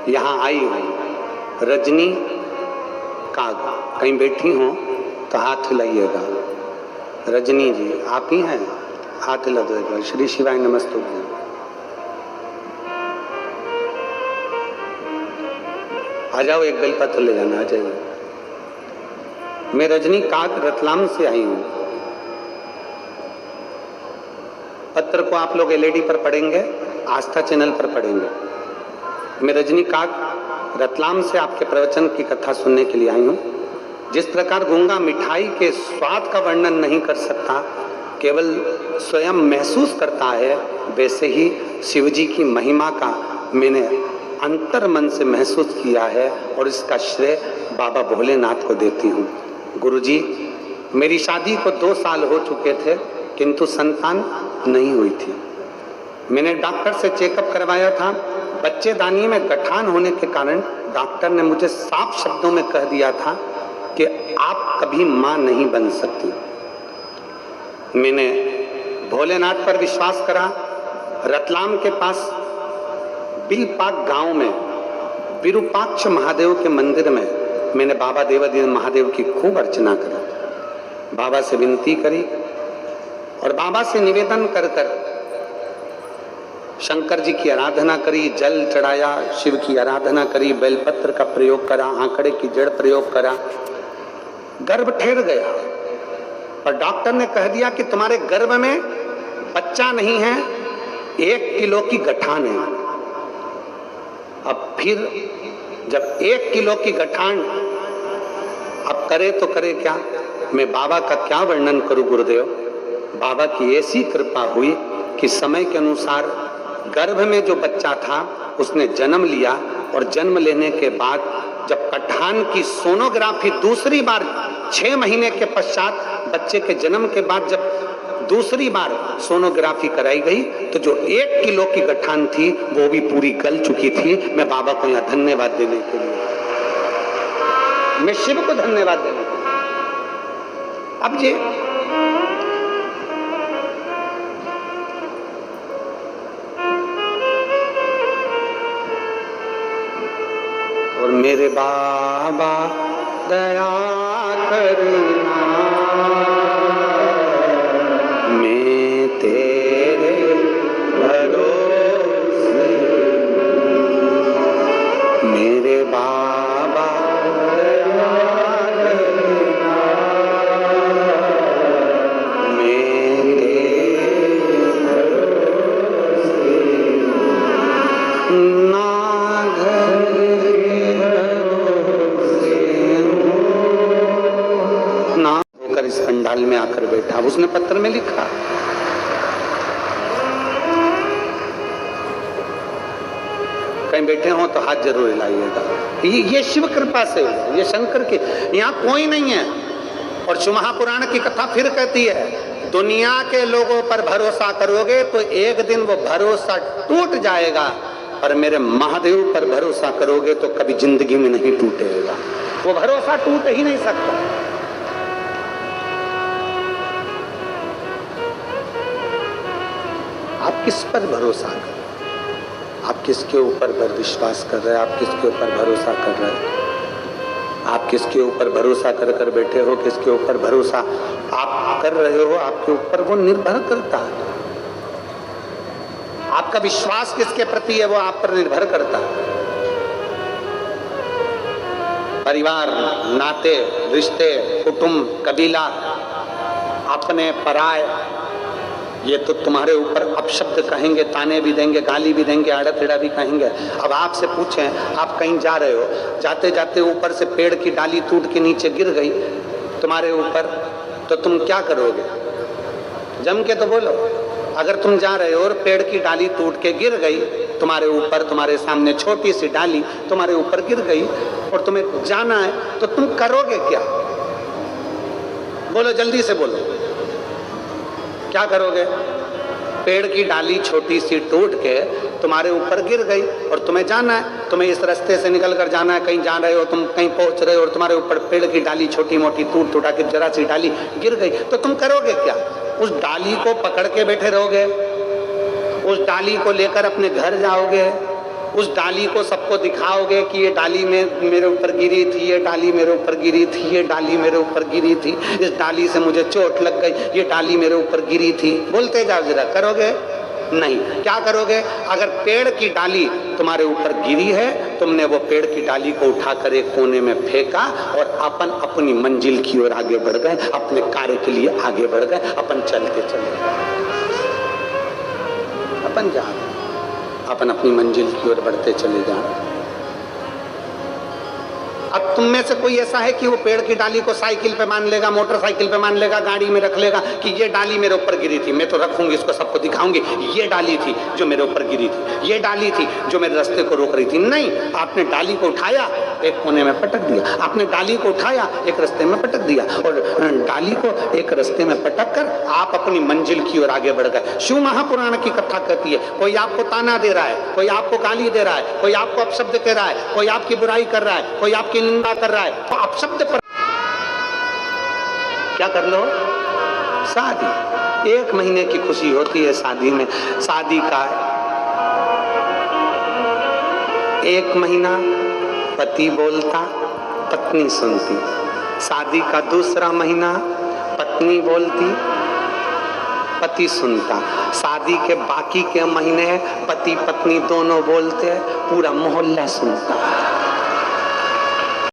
यहाँ आई हूँ रजनी काग, कहीं बैठी हो तो हाथ हिलाइएगा। रजनी जी आप ही हैं, हाथ हिला दो। श्री शिवाय नमस्तु। आ जाओ, एक बेलपत्र ले जाना। आ जाइए। मैं रजनी काग रतलाम से आई हूँ। पत्र को आप लोग एलईडी पर पढ़ेंगे, आस्था चैनल पर पढ़ेंगे। मैं रजनी काग रतलाम से आपके प्रवचन की कथा सुनने के लिए आई हूँ। जिस प्रकार गूंगा मिठाई के स्वाद का वर्णन नहीं कर सकता, केवल स्वयं महसूस करता है, वैसे ही शिवजी की महिमा का मैंने अंतर मन से महसूस किया है और इसका श्रेय बाबा भोलेनाथ को देती हूँ। गुरुजी, मेरी शादी को 2 साल हो चुके थे किंतु संतान नहीं हुई थी। मैंने डॉक्टर से चेकअप करवाया था। बच्चेदानी में गठान होने के कारण डॉक्टर ने मुझे साफ शब्दों में कह दिया था कि आप कभी मां नहीं बन सकती। मैंने भोलेनाथ पर विश्वास करा। रतलाम के पास बिलपाक गांव में विरूपाक्ष महादेव के मंदिर में मैंने बाबा देवादिदेव महादेव की खूब अर्चना करी, बाबा से विनती करी और बाबा से निवेदन कर कर शंकर जी की आराधना करी, जल चढ़ाया, शिव की आराधना करी, बेलपत्र का प्रयोग करा, आंकड़े की जड़ प्रयोग करा। गर्भ ठहर गया और डॉक्टर ने कह दिया कि तुम्हारे गर्भ में बच्चा नहीं है, 1 किलो की गठान है। अब फिर जब 1 किलो की गठान, अब करे तो करे क्या? मैं बाबा का क्या वर्णन करूं गुरुदेव। बाबा की ऐसी कृपा हुई कि समय के अनुसार गर्भ में जो बच्चा था उसने जन्म लिया और जन्म लेने के बाद जब गठान की सोनोग्राफी दूसरी बार 6 महीने के पश्चात बच्चे के जन्म के बाद जब दूसरी बार सोनोग्राफी कराई गई तो जो 1 किलो की गठान थी वो भी पूरी गल चुकी थी। मैं बाबा को यहाँ धन्यवाद देने के लिए, मैं शिव को धन्यवाद देने के लिए। अब ये और मेरे बाबा दया करना, मैं तेरे भरोसे, मेरे बाबा दया करना, मैं तेरे भरोसे, ना घर इस पंडाल में आकर बैठा। उसने पत्र में लिखा, कहीं बैठे हो तो हाथ जरूर हिलाइएगा। ये शिव कृपा से, ये शंकर की, यहाँ कोई नहीं है। और शिव महापुराण की कथा फिर कहती है, दुनिया के लोगों पर भरोसा करोगे तो एक दिन वो भरोसा टूट जाएगा, पर मेरे महादेव पर भरोसा करोगे तो कभी जिंदगी में नहीं टूटेगा। वो भरोसा टूट ही नहीं सकता। आप किस पर भरोसा कर रहे हैं? आप किसके ऊपर विश्वास कर रहे हैं? आप किसके ऊपर भरोसा कर रहे हैं? आप किसके ऊपर भरोसा कर कर बैठे हो? किसके ऊपर भरोसा आप कर रहे हो? आपके ऊपर वो निर्भर करता है। आपका विश्वास किसके प्रति है वो आप पर निर्भर करता है। परिवार, नाते, रिश्ते, कुटुंब, कबीला, अपने पराए, ये तो तुम्हारे ऊपर अपशब्द कहेंगे, ताने भी देंगे, गाली भी देंगे, आड़ा टेढ़ा भी कहेंगे। अब आपसे पूछें, आप कहीं जा रहे हो, जाते जाते ऊपर से पेड़ की डाली टूट के नीचे गिर गई तुम्हारे ऊपर, तो तुम क्या करोगे? जम के तो बोलो। अगर तुम जा रहे हो और पेड़ की डाली टूट के गिर गई तुम्हारे ऊपर, तुम्हारे सामने छोटी सी डाली तुम्हारे ऊपर गिर गई और तुम्हें जाना है, तो तुम करोगे क्या? बोलो, जल्दी से बोलो, क्या करोगे? पेड़ की डाली छोटी सी टूट के तुम्हारे ऊपर गिर गई और तुम्हें जाना है, तुम्हें इस रास्ते से निकल कर जाना है, कहीं जा रहे हो, तुम कहीं पहुंच रहे हो और तुम्हारे ऊपर पेड़ की डाली छोटी मोटी टूट के जरा सी डाली गिर गई, तो तुम करोगे क्या? उस डाली को पकड़ के बैठे रहोगे? उस डाली को लेकर अपने घर जाओगे? उस डाली को सबको दिखाओगे कि ये डाली में मेरे ऊपर गिरी थी, ये डाली मेरे ऊपर गिरी थी, ये डाली मेरे ऊपर गिरी थी, इस डाली से मुझे चोट लग गई, ये डाली मेरे ऊपर गिरी थी, बोलते जाओ जरा, करोगे? नहीं। क्या करोगे? अगर पेड़ की डाली तुम्हारे ऊपर गिरी है, तुमने वो पेड़ की डाली को उठाकर एक कोने में फेंका और अपन अपनी मंजिल की ओर आगे बढ़ गए, अपने कार्य के लिए आगे बढ़ गए, अपन चलते चले गए, अपन जा रहे, अपन अपनी मंजिल की ओर बढ़ते चले जा रहे। अब तुम में से कोई ऐसा है कि वो पेड़ की डाली को साइकिल पे मान लेगा, मोटरसाइकिल पे मान लेगा, गाड़ी में रख लेगा कि ये डाली मेरे ऊपर गिरी थी, मैं तो रखूंगी इसको, सबको दिखाऊंगी, ये डाली थी जो मेरे ऊपर गिरी थी, ये डाली थी जो मेरे रास्ते को रोक रही थी? नहीं, आपने डाली को उठाया, एक कोने में पटक दिया, आपने डाली को उठाया, एक रास्ते में पटक दिया, और डाली को एक रास्ते में पटक कर आप अपनी मंजिल की ओर आगे बढ़ गए। शिव महापुराण की कथा कहती है, कोई आपको ताना दे रहा है, कोई आपको गाली दे रहा है, कोई आपको अपशब्द कह रहा है, कोई आपकी बुराई कर रहा है, कोई आपकी निंदा कर रहा है, तो अपशब्द पर क्या कर लो? शादी। 1 महीने की खुशी होती है शादी में। शादी का 1 महीना पति बोलता, पत्नी सुनती। शादी का दूसरा महीना पत्नी बोलती, पति सुनता। शादी के बाकी के महीने पति पत्नी दोनों बोलते, पूरा मोहल्ला सुनता।